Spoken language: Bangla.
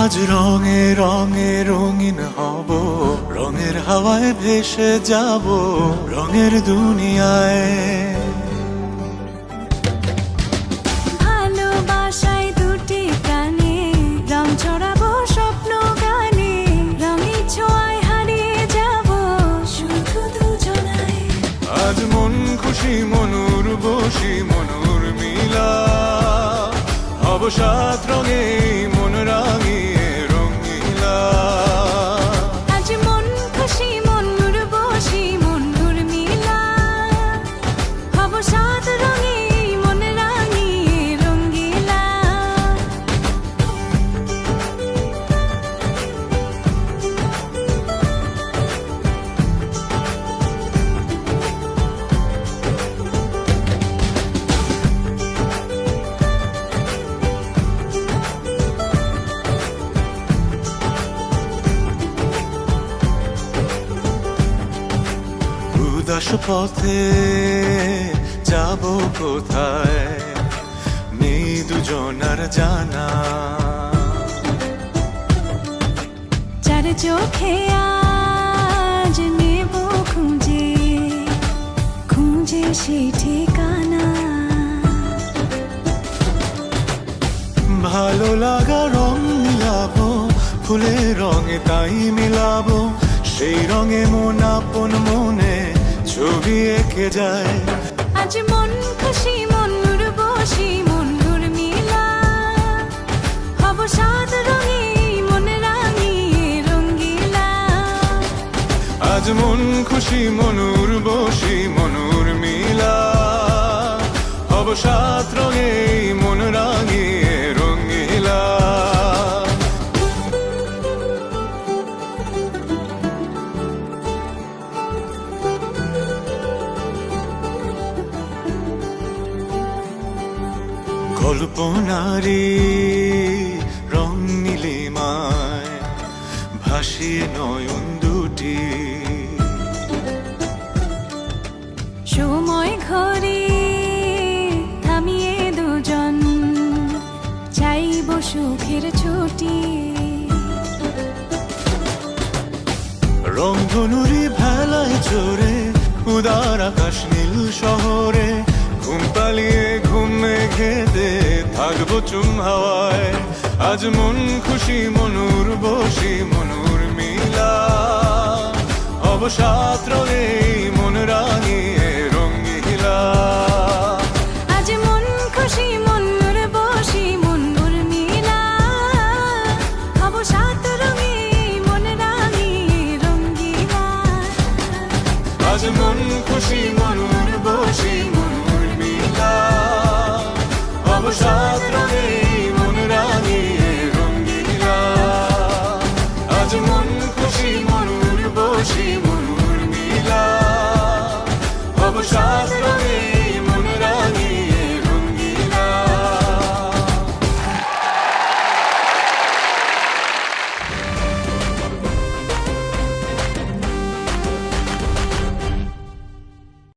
আজ রঙে রঙে রঙিন হব, রঙের হাওয়ায় ভেসে যাব রঙের দুনিয়ায়। ভালোবাসায় দুটি প্রাণে রং ছড়াবো স্বপ্ন গানে, রঙের ছোঁয়ায় হারিয়ে যাব শুধু দুজনায়। আজ মন খুশি মনুর বসি মনুর মিলা, হব সাত রঙে মন রাঙিয়ে রঙিলা। আজ মন খুশি মনুর বসি মনুর মিলা, হব সাত রঙে মন রাঙিয়ে রঙ্গিলা। উদাস পথে যাব কোথায়, নেই দুজনার জানা। চার চোখে আজ নেব খুঁজে খুঁজে সেই ঠিকানা। ভালো লাগা রং মিলাবো, ফুলের রঙে তাই মিলাবো, সেই রঙে মন আপন মনে ছবি এঁকে যায়। আজ মন খুশি মনুর বসি মনুর মিলা, হব সাত রঙে মন রাঙিয়ে রঙ্গিলা। আজ মন খুশি মনুর বসি মনুর মিলা, হব সাত রঙে মন রাঙিয়ে রঙিলা। কল্পনারি রং নীলিমায় ভাসিয়ে নয়ন দুটি, সময় ঘরে থামিয়ে দুজন চাইব সুখের ছুটি। রংধনুরি ভেলায় চড়ে উদার আকাশ নীল শহরে, ঘুম পালিয়ে ঘুম মেঘেতে থাকবো চুম হাওয়ায়। আজ মন খুশি মনুর বসি মনুর মিলা, হব সাত রঙে মন রাঙিয়ে রঙিলা। আজ মন খুশি মনুর বসি মনুর মিলা, হব সাত রঙে মন রাঙিয়ে রঙ্গিলা। আজ মন খুশি মনুর বসি মনুর মিলা, হব সাত রঙে মন রাঙিয়ে রঙিলা। আজ মন খুশি মনুর বসি মনুর মিলা, হব সাত রঙে